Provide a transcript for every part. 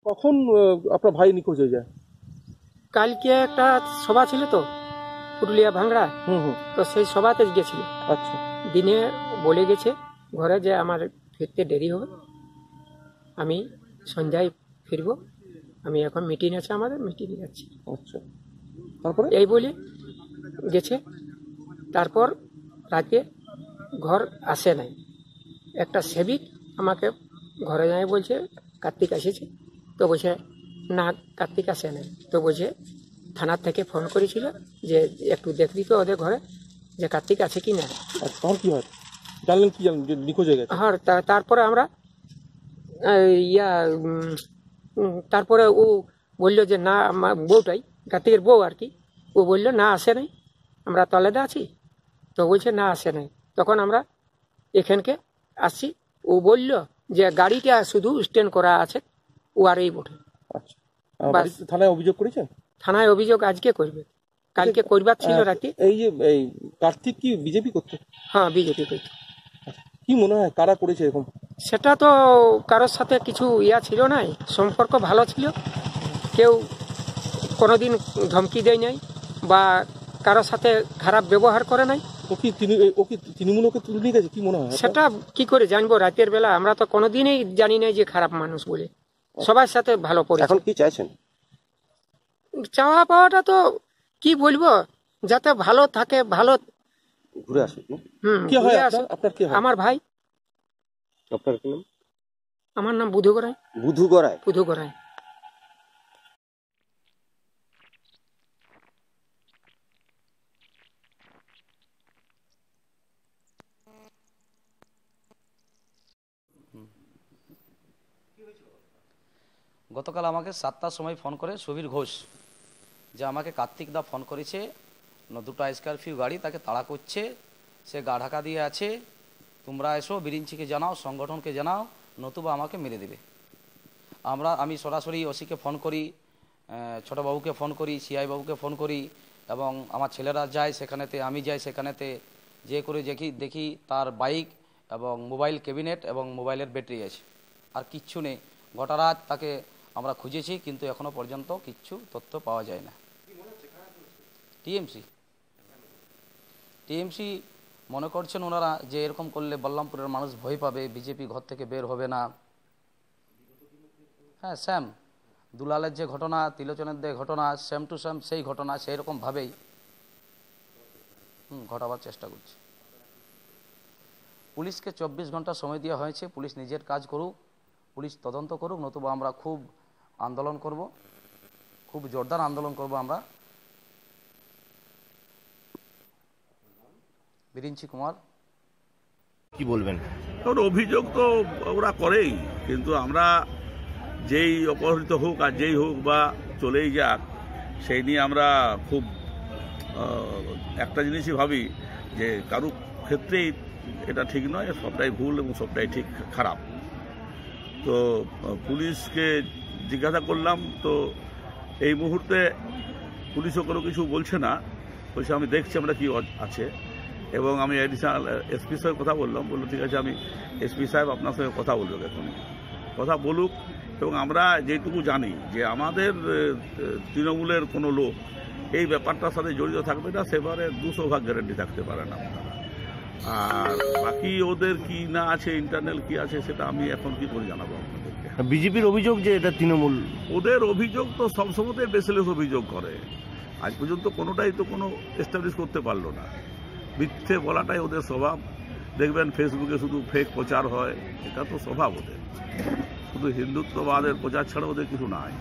কখন আপনার ভাই নিখোঁজ হয়ে যায়? কালকে একটা সভা ছিল তো পুরুলিয়া ভাঙড়া, তো সেই সভাতে গেছিল। আচ্ছা, দিনে বলে গেছে ঘরে যে আমার ফিরতে দেরি হবে, আমি সন্ধ্যায় ফিরব, আমি এখন মিটিং আছে, আমাদের মিটিংয়ে যাচ্ছি। আচ্ছা, তারপরে এই বলে গেছে। তারপর রাতে ঘর আসে নাই। একটা সেবিক আমাকে ঘরে যায় বলছে কার্তিক এসেছে, তো বলছে না কার্তিক আসে নাই। তো বলছে থানার থেকে ফোন করেছিল যে একটু দেখবি তো ওদের ঘরে যে কার্তিক আছে কি না। তখন কি হয় জানলেন, কি জানলেন যে নিখোঁজ হয়ে গেছে? হ্যাঁ, তারপরে আমরা তারপরে ও বললো যে না, আমার বউটাই কার্তিকের বউ আর কি, ও বললো না আসে নাই, আমরা তলেদা আছি, তো বলছে না আসে নাই। তখন আমরা এখানকে আসছি, ও বলল যে গাড়িটা শুধু স্ট্যান্ড করা আছে, ও আর এই বটে। আচ্ছা, থানায় অভিযোগ করেছেন? থানায় অভিযোগ আজকে করবে, কালকে করবার ছিল রাতে। এই যে এই কার্তিক কি বিজেপি করতো? হ্যাঁ, বিজেপি করতো। কি মনে হয় কারা করেছে এরকম? সেটা তো কারোর সাথে কিছু ছিল নাই, সম্পর্ক ভালো ছিল, কেউ কোনোদিন ধমকি দেয় নাই বা কারোর সাথে খারাপ ব্যবহার করে নাই। ও কি তৃণমূল ওকে তুলে নিয়ে গেছে, কি মনে হয়? সেটা কি করে জানবো রাতের বেলা, আমরা তো কোনোদিনই জানি না যে খারাপ মানুষ বলে, সবার সাথে ভালো পরিচয়। এখন কি চাইছেন? চাওয়া পাওয়াটা তো কি বলবো, যাতে ভালো থাকে, ভালো ঘুরে আসুক। কি হয় আপনার? কি হয়? আমার ভাই। আপনার কি নাম? আমার নাম বুধু গড়াই। বুধু গড়াই? বুধু গড়াই। গতকাল আমাকে 7টার সময় ফোন করে সুবীর ঘোষ, যে আমাকে কার্তিক দা ফোন করেছে, দুটো স্করপিও গাড়ি তাকে তাড়া করছে, সে গা ঢাকা দিয়ে আছে, তোমরা এসো, বিরিঞ্চিকে জানাও, সংগঠনকে জানাও, নতুবা আমাকে মেরে দেবে। আমি সরাসরি ওসিকে ফোন করি, ছোটবাবুকে ফোন করি, সিআই বাবুকে ফোন করি, এবং আমার ছেলেরা যায় সেখানেতে, আমি যাই সেখানেতে, যে করে দেখি তার বাইক এবং মোবাইল ক্যাবিনেট এবং মোবাইলের ব্যাটারি আছে, আর কিচ্ছু নেই। গোটা রাত তাকে আমরা খুঁজেছি, কিন্তু এখনো পর্যন্ত কিচ্ছু তথ্য পাওয়া যায় না। টিএমসি মনে করছেন ওনারা যে এরকম করলে বল্লামপুরের মানুষ ভয় পাবে, বিজেপি ঘর থেকে বের হবে না। হ্যাঁ, স্যাম দুলালের যে ঘটনা, তিলোচনের যে ঘটনা, সেম টু সেম সেই ঘটনা সেই রকমভাবেই ঘটাবার চেষ্টা করছে। পুলিশকে 24 ঘন্টা সময় দেওয়া হয়েছে, পুলিশ নিজের কাজ করুক, পুলিশ তদন্ত করুক, নতুবা আমরা খুব আন্দোলন করব, খুব জোরদার আন্দোলন করব আমরা। বিরিঞ্চি কুমার। কি বলবেন? অভিযোগ তো ওরা করেই, কিন্তু আমরা যেই অপহৃত হোক আর যেই হোক বা চলেই যাক, সেই নিয়ে আমরা খুব একটা জিনিসই ভাবি যে কারো ক্ষেত্রেই এটা ঠিক নয়, সবটাই ভুল এবং সবটাই ঠিক খারাপ। তো পুলিশকে জিজ্ঞাসা করলাম, তো এই মুহূর্তে পুলিশও কোনো কিছু বলছে না, বলছে আমি দেখছি আমরা কি আছে। এবং আমি অ্যাডিশনাল এসপি সাহেব কথা বললাম, বললো ঠিক আছে, আমি এসপি সাহেব আপনার সঙ্গে কথা বলবো, এখন কথা বলুক। এবং আমরা যেটুকু জানি যে আমাদের তৃণমূলের কোনো লোক এই ব্যাপারটার সাথে জড়িত থাকবে না, সেবারে 200% গ্যারেন্টি থাকতে পারে না। আর বাকি ওদের কি না আছে, ইন্টারনাল কি আছে, সেটা আমি এখন কি করে জানাবো আপনাদেরকে। বিজেপির অভিযোগ যে এটা তৃণমূল, ওদের অভিযোগ তো সবসময় বেসলেস অভিযোগ করে, আজ পর্যন্ত কোনোটাই তো কোনো এস্টাবলিশ করতে পারলো না। মিথ্যে বলাটাই ওদের স্বভাব। দেখবেন ফেসবুকে শুধু ফেক প্রচার হয়, এটা তো স্বভাব ওদের। শুধু হিন্দুত্ববাদের প্রচার ছাড়া ওদের কিছু নাই।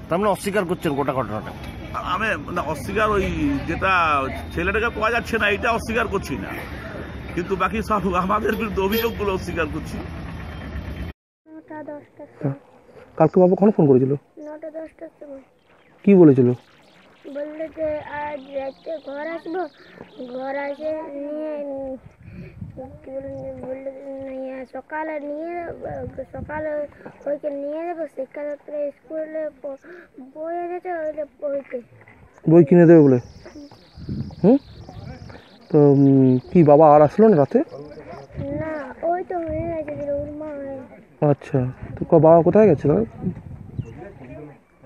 তার মানে অস্বীকার করছেন গোটা ঘটনাটা? আমি না অস্বীকার, ওই যেটা ছেলেটাকে পাওয়া যাচ্ছে না এটা অস্বীকার করছি না, কিন্তু বাকি সব আমাদের বিরুদ্ধে অভিযোগগুলো অস্বীকার করছি। কালকে বাবা কখন ফোন করেছিল? 9টা-10টার সময়। কি বলেছিল? বললো যে আজ রাতে ঘর আসবো, ঘর আসে নিয়ে বললো সকালে ওইকে নিয়ে যাবো, শিক্ষাক্ষেত্রে স্কুলে বই এনেছে, ওইটা পড়তে বই কিনে দেবে বলে। তো কি বাবা আর আসলো না রাতে? না, ওই তো হয়ে গেছে ওর মা। আচ্ছা, তো বাবা কোথায় গেছিল?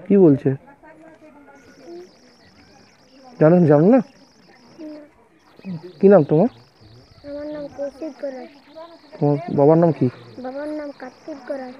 কি বলছে? জানো না? কি নাম তোমার? আমার নাম কৌশিক গড়াই। তোমার বাবার নাম কি? বাবার নাম কার্তিক গড়াই।